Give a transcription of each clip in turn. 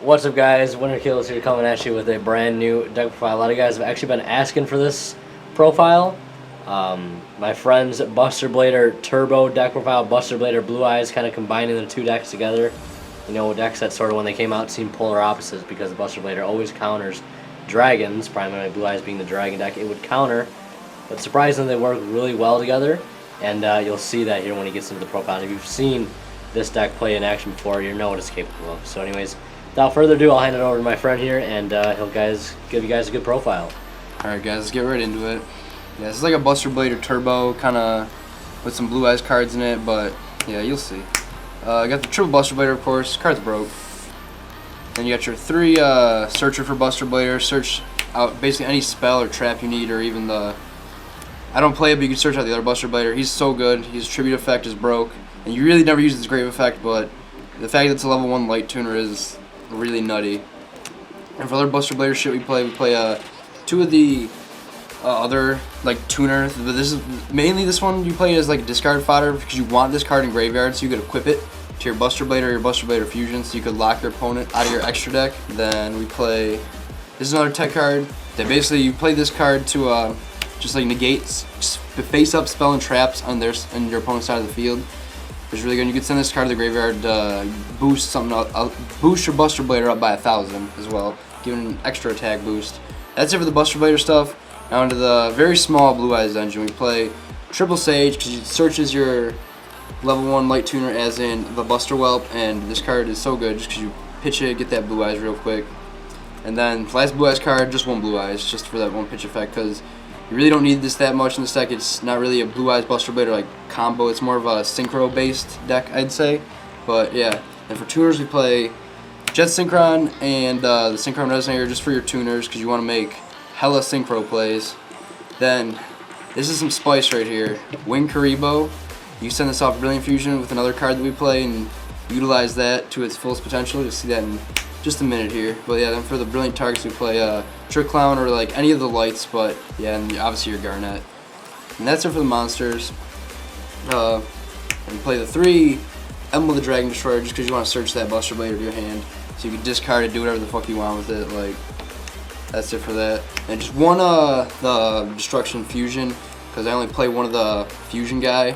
What's up, guys? Winter Kills here, coming at you with a brand new deck profile. A lot of guys have actually been asking for this profile. My friends Buster Blader Turbo deck profile, Buster Blader Blue Eyes, kind of combining the two decks together. You know, decks that sort of, when they came out, seemed polar opposites because Buster Blader always counters dragons, primarily Blue Eyes being the dragon deck. It would counter, but surprisingly, they work really well together, and you'll see that here when he gets into the profile. If you've seen this deck play in action before, you know what it's capable of. So anyways, without further ado, I'll hand it over to my friend here, and he'll give you guys a good profile. Alright guys, let's get right into it. Yeah, this is like a Buster Blader Turbo, kind of with some Blue Eyes cards in it, but yeah, you'll see. I got the triple Buster Blader, of course. Card's broke. Then you got your three Searcher for Buster Blader. Search out basically any spell or trap you need, or even the... I don't play it, but you can search out the other Buster Blader. He's so good. His tribute effect is broke, and you really never use his grave effect, but the fact that it's a level 1 light tuner is really nutty. And for other Buster Blader shit we play two of the other like tuner, but this is mainly this one you play as like discard fodder because you want this card in graveyard, so you could equip it to your Buster Blader or your Buster Blader Fusion, so you could lock your opponent out of your extra deck. Then we play, this is another tech card that basically you play this card to just like negates face up spell and traps on your opponent's side of the field. It's really good. You can send this card to the graveyard to boost something up, boost your Buster Blader up by 1,000 as well, giving an extra attack boost. That's it for the Buster Blader stuff. Now into the very small Blue Eyes dungeon, we play Triple Sage because it searches your level 1 light tuner as in the Buster Whelp, and this card is so good just because you pitch it, get that Blue Eyes real quick. And then last Blue Eyes card, just one Blue Eyes, just for that one pitch effect, because you really don't need this that much in this deck. It's not really a Blue Eyes Buster Blader like combo. It's more of a synchro based deck, I'd say. But yeah, and for tuners we play Jet Synchron and the Synchron Resonator just for your tuners because you want to make hella synchro plays. Then this is some spice right here. Winkaribo. You send this off Brilliant Fusion with another card that we play and utilize that to its fullest potential. You'll see that in just a minute here. But yeah, then for the brilliant targets we play Trick Clown or like any of the lights, but yeah, and obviously your Garnet. And that's it for the monsters. And we play the 3 Emblem of the Dragon Destroyer just because you want to search that Buster Blader to your hand. So you can discard it, do whatever the fuck you want with it. Like, that's it for that. And just one the Destruction Fusion because I only play one of the Fusion guy.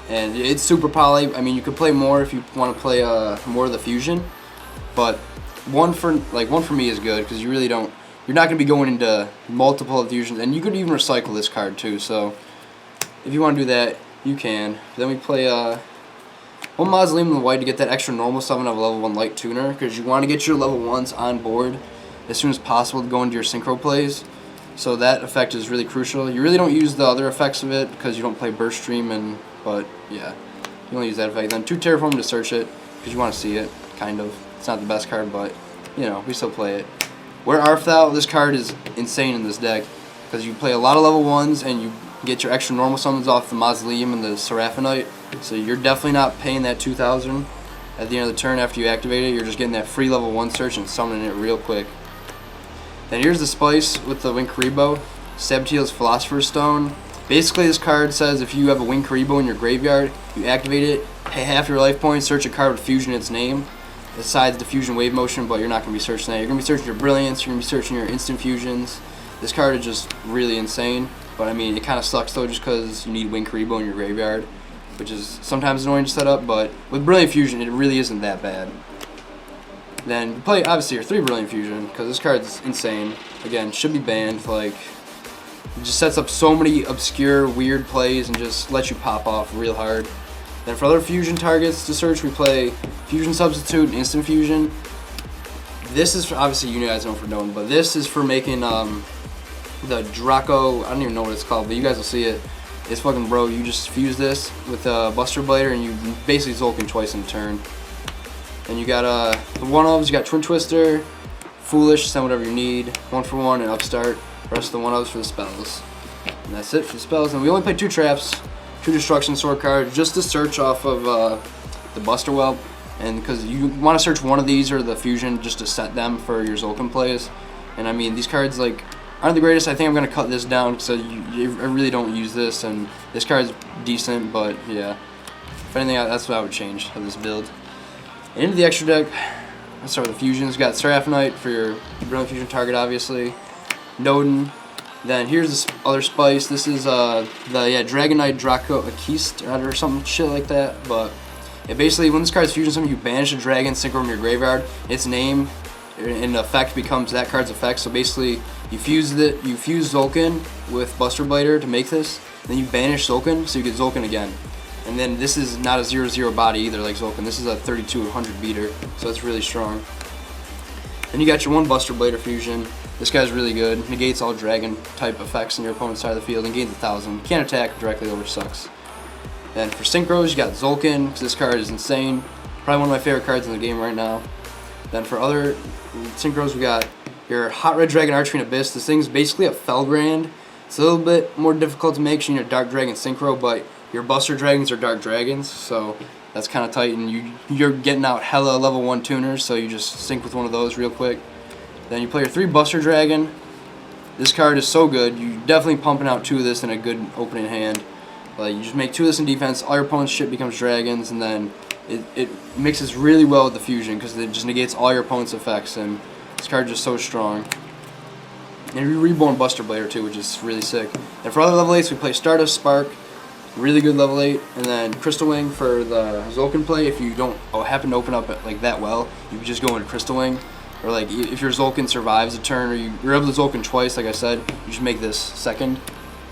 And it's super poly. I mean, you could play more if you want to play more of the Fusion, but one for me is good because you really don't. You're not going to be going into multiple fusions, and you could even recycle this card too. So if you want to do that, you can. Then we play one Mausoleum in the white to get that extra normal summon of a level 1 light tuner because you want to get your level 1s on board as soon as possible to go into your synchro plays. So that effect is really crucial. You really don't use the other effects of it because you don't play Burst Stream, but yeah, you only use that effect. Then 2 Terraform to search it because you want to see it, kind of. It's not the best card, but you know, we still play it. Where Art Thou, this card is insane in this deck because you play a lot of level 1s and you get your extra normal summons off the Mausoleum and the Seraphonite, so you're definitely not paying that 2,000 at the end of the turn after you activate it. You're just getting that free level 1 search and summoning it real quick. Then here's the spice with the Winkaribo, Sabatiel's Philosopher's Stone. Basically this card says if you have a Winkaribo in your graveyard, you activate it, pay half your life points, search a card with Fusion in its name, besides the Fusion Wave Motion, but you're not going to be searching that. You're going to be searching your Brilliance, you're going to be searching your Instant Fusions. This card is just really insane, but I mean, it kind of sucks though just because you need Winkaribo in your graveyard, which is sometimes annoying to set up, but with Brilliant Fusion, it really isn't that bad. Then you play, obviously, your 3 Brilliant Fusion, because this card's insane. Again, should be banned, like, it just sets up so many obscure, weird plays and just lets you pop off real hard. Then for other fusion targets to search, we play Fusion Substitute and Instant Fusion. This is for, obviously you guys know for knowing, but this is for making the Draco, I don't even know what it's called, but you guys will see it. It's fucking bro, you just fuse this with Buster Blader and you basically Zolkin twice in a turn. Then you got the one-ofs, you got Twin Twister, Foolish, send whatever you need, 1 for 1 and Upstart, the rest of the one-ofs for the spells. And that's it for the spells, and we only play 2 traps. 2 Destruction Sword cards just to search off of the Buster Whelp, and because you want to search one of these or the Fusion just to set them for your Zolkin plays. And I mean, these cards like aren't the greatest. I think I'm going to cut this down because I really don't use this, and this card's decent, but yeah. If anything, that's what I would change of this build. And into the extra deck, let's start with the fusions. Got Seraphonite for your Brilliant Fusion target, obviously. Nodin. Then here's this other spice. This is the Dragonite Draco Akist or something shit like that. But it basically, when this card's fusion something, you banish a dragon, synchro from your graveyard. Its name in effect becomes that card's effect. So basically, you fuse Zolkin with Buster Blader to make this. Then you banish Zolkin, so you get Zolkin again. And then this is not a 0/0 body either like Zolkin. This is a 3200 beater, so it's really strong. Then you got your one Buster Blader fusion. This guy's really good. Negates all dragon type effects in your opponent's side of the field and gains 1000. Can't attack directly though, which sucks. Then for synchros, you got Zolkin, because this card is insane. Probably one of my favorite cards in the game right now. Then for other synchros, we got your Hot Red Dragon Archerine Abyss. This thing's basically a Felgrand. It's a little bit more difficult to make, so you need a Dark Dragon Synchro, but your Buster Dragons are Dark Dragons, so that's kind of tight, and you're getting out hella level 1 tuners, so you just sync with one of those real quick. Then you play your 3 Buster Dragon. This card is so good. You're definitely pumping out 2 of this in a good opening hand. Like, you just make 2 of this in defense, all your opponent's shit becomes dragons, and then it mixes really well with the fusion, because it just negates all your opponent's effects, and this card is just so strong. And you Reborn Buster Blader too, which is really sick. And for other level 8s, we play Stardust Spark, really good level 8, and then Crystal Wing for the Zolkin play. If you don't happen to open up like that well, you can just go into Crystal Wing. Or like if your Zolkin survives a turn, or you're able to Zolkin twice, like I said, you just make this second.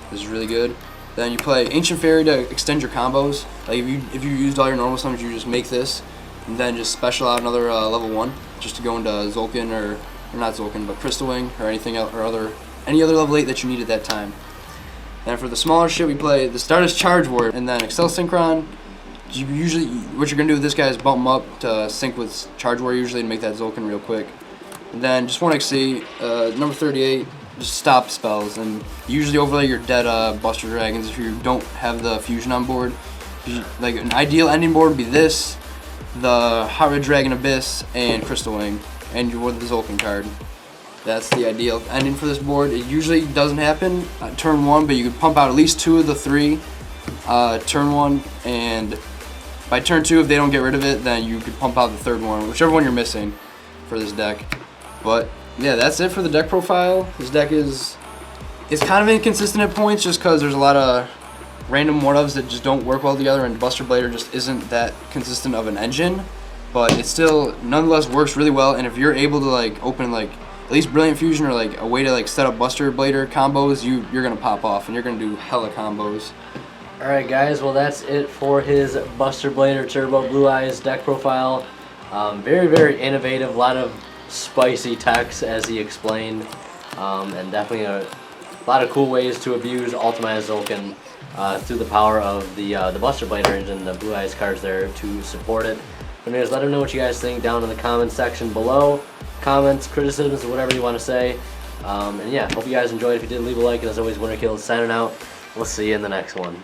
This is really good. Then you play Ancient Fairy to extend your combos. Like if you used all your normal summons, you just make this, and then just special out another level 1 just to go into Zolkin or not Zolkin, but Crystal Wing or anything else, or any other level 8 that you need at that time. And for the smaller shit, we play the Stardust Charge Warrior and then Excel Synchron. Usually, what you're gonna do with this guy is bump him up to sync with Charge Warrior usually to make that Zolkin real quick. And then just 1 XC, number 38, just stop spells, and usually overlay your dead Buster Dragons if you don't have the fusion on board. Like an ideal ending board would be this, the Hot Red Dragon Abyss, and Crystal Wing, and you with the Zolkin card. That's the ideal ending for this board. It usually doesn't happen turn 1, but you can pump out at least 2 of the 3 turn 1, and by turn 2, if they don't get rid of it, then you could pump out the 3rd one, whichever one you're missing for this deck. But yeah, that's it for the deck profile. This deck it's kind of inconsistent at points just because there's a lot of random one-ofs that just don't work well together, and Buster Blader just isn't that consistent of an engine. But it still nonetheless works really well, and if you're able to like open like at least Brilliant Fusion or like a way to like set up Buster Blader combos, you're gonna pop off and you're gonna do hella combos. Alright guys, well that's it for his Buster Blader Turbo Blue Eyes deck profile. Very, very innovative, a lot of spicy techs as he explained, and definitely a lot of cool ways to abuse Ultimate Zolkin through the power of the Buster Blader engine, the Blue Eyes cards there to support it. Anyways, let him know what you guys think down in the comments section below. Comments, criticisms, whatever you want to say. And yeah, hope you guys enjoyed. If you did, leave a like, and as always, Winter Kills signing out. We'll see you in the next one.